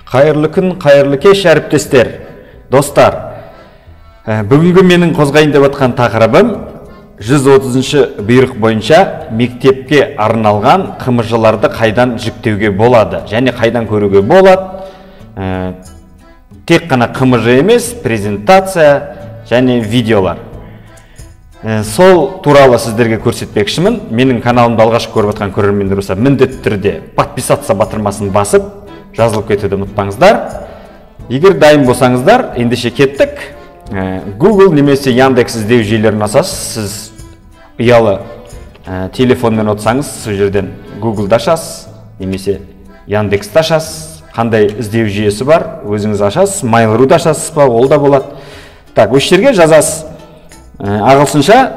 Қайырлы күн, қайырлы кеш әріптестер, достар. Бүгінгі менің қозғайын деп атқан тақырыбым 130-шы бұйрық бойынша мектепке арналған қымыжыларды қайдан жүктеуге болады және қайдан көруге болады. Тек қана қымыжы емес, презентация және видеолар. Сол туралы сіздерге көрсетпекшімін. Менің каналымды алғаш көріп атқан көрермендер болса, міндетті түрде подписаться батырмасын басып, жазылып кетуді ұмытпаңыздар. Егер дайын болсаңыздар, ендеше кеттік. Google немесе Яндекс іздеу жүйелерін ашасыз. Сіз ұялы телефонмен отырсаңыз, сол жерден Google-да ашасыз, немесе Яндексті ашасыз. Қандай іздеу жүйесі бар, өзіңіз ашасыз. Mail.ru-да ашасыз ба, ол да болады. Так, осы жерге жазасыз. Ағылшынша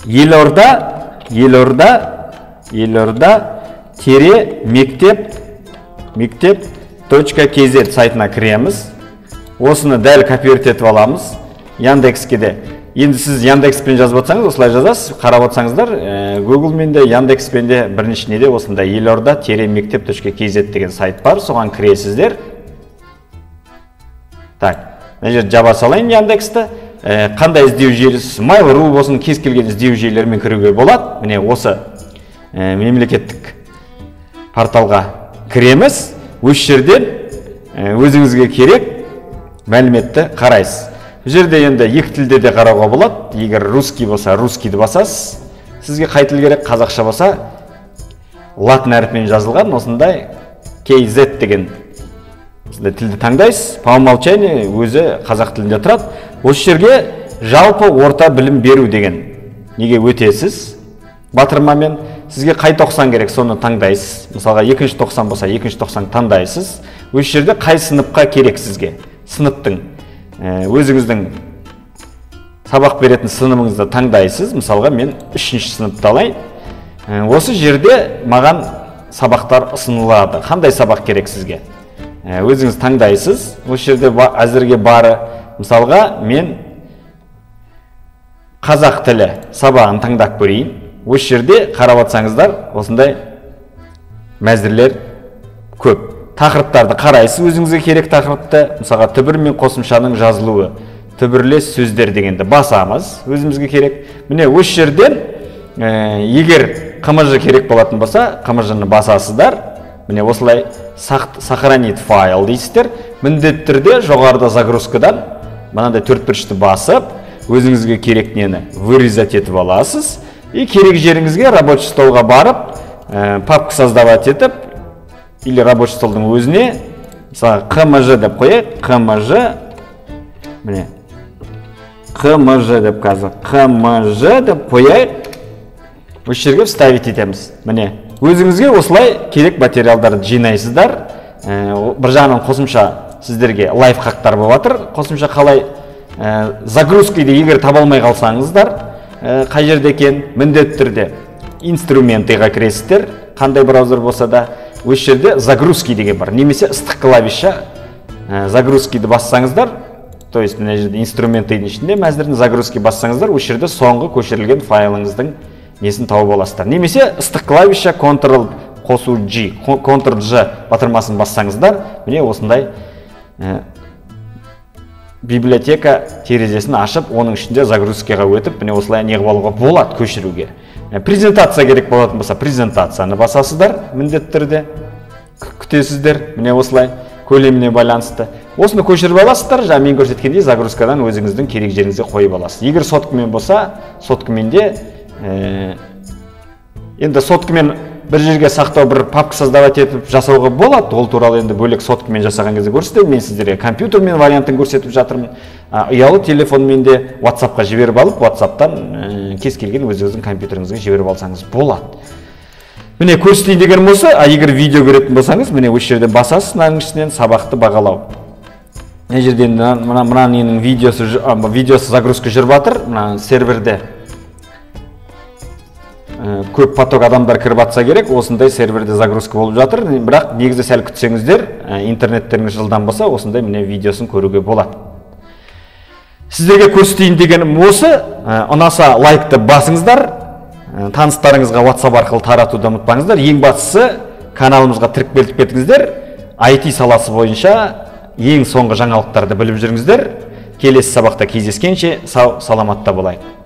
елорда-мектеп.kz сайтына кіреміз. Осыны дәл копировать етіп аламыз. Яндекске де. Енді сіз Яндекспен жазып отсаңыз, осылай жазасыз. Қарап отсаңыздар, Google-мен де, Яндекспен де біріншіне де осында елорда-мектеп.kz деген сайт бар. Соған кіресіздер. Так, мына жерде жаба салайын Яндексті. Қандай іздеу желісі, Mail.ru болсын, кез келген іздеу жүйелерімен кіруге болады. Міне осы мемлекеттік порталға кіреміз. Осы жерден өзіңізге керек мәліметті қарайсыз. Бұл жерде енді екі тілде де қарауға болады. Егер русский болса, русскийді басасыз. Сізге қай тіл керек, қазақша болса, латын әріпімен жазылған осындай KZ деген тілді таңдайсыз. По умолчанию өзі қазақ тілінде тұрады. Осы жерге жалпы орта білім беру деген неге өтесіз. Батырмамен сізге қай тоқсан керек, соны таңдайсыз. Мысалға, екінші тоқсан болса, екінші тоқсан таңдайсыз. Осы жерде қай сыныпқа керек сізге? Сыныптың, өзіңіздің сабақ беретін сыныбыңызды таңдайсыз. Мысалға, мен 3-ші сыныпты алайын. Осы жерде маған сабақтар ұсынылады. Қандай сабақ керек сізге? Өзіңіз таңдайсыз. Осы жерде әзірге бары, мысалға, мен қазақ тілі сабағын таңдап көрейін. Осы жерде қарап отсаңыздар, осындай мәзірлер көп. Тақырыптарды қарайсыз, өзіңізге керек тақырыпты. Мысалға, түбір мен қосымшаның жазылуы, түбірлес сөздер дегенді басамыз, өзімізге керек. Міне, осы жерден егер қымыжы керек болатын болса, қымыжыны басасыздар. Міне, осылай сохранить файл дейсіздер. Міндетті түрде жоғарыда загрузкадан мынандай төрт бұрышты басып, өзіңізге керек нені вырезать етіп аласыз. И керек жеріңізге рабочий столға барып, папка создавать етіп, или рабочий столдың өзіне, мысалы, қымыжы деп қойайық, қымыжы, міне, қымыжы деп қазір, қымыжы деп қойайық, осы жерге вставить етеміз. Міне, өзіңізге осылай керек материалдарды жинайсыздар. Бір жағынан қосымша сіздерге лайфхактар болып жатыр. Қосымша қалай загрузкиді егер таба алмай қалсаңыздар, қай жерде екен, міндетті түрде инструментыға кіресіздер. Қандай браузер болса да, осы жерде загрузки деген бар. Немесе ыстық клавиша загрузкиді бассаңыздар, то есть мына жерде инструментыйдың ішінде мәзірдің загрузки бассаңыздар, осы жерде соңғы көшірілген файлыңыздың несін тауып аласыздар. Немесе ыстық клавиша Ctrl-G батырмасын бассаңыздар, міне осындай библиотека терезесін ашып, оның ішінде загрузкаға өтіп, міне осылай неғып алуға болады көшіруге. Презентация керек болатын болса, презентацияны басасыздар, міндетті түрде күтесіздер, міне осылай көлеміне байланысты. Осыны көшіріп аласыздар, жаңа мен көрсеткендей загрузкадан өзіңіздің керек жеріңізге қойып аласыз. Егер соткамен болса, соткаменде енді соткамен бір жерге сақтау, бір папка создавать етіп жасауға болады. Ол туралы енді бөлек соткамен жасаған кезде көрсетемін. Мен сіздерге компьютермен вариантын көрсетіп жатырмын. Ұялы телефонмен де WhatsApp-қа жіберіп алып, WhatsApp-тан кез келген өзіңіздің компьютеріңізге жіберіп алсаңыз болады. Міне көрсетейін деген болса, егер видео көретін болсаңыз, міне осы жерде басасыз, мынаның ішінен сабақты бағалау. Мына жерден мынаның видеосы загрузка жүріп жатыр, мына серверде көп поток адамдар кіріп атса керек, осындай серверде загрузка болып жатыр. Бірақ негізі сәл күтсеңіздер, интернеттеріңіз жылдам болса, осындай міне видеосын көруге болады. Сіздерге көрсетейін дегенім осы. Ұнаса лайкты басыңыздар, таныстарыңызға WhatsApp арқылы таратуды ұмытпаңыздар. Ең бастысы каналымызға кіріп кетіңіздер. IT саласы бойынша ең соңғы жаңалықтарды біліп жүріңіздер. Келесі сабақта кездескенше сау саламатта болайық.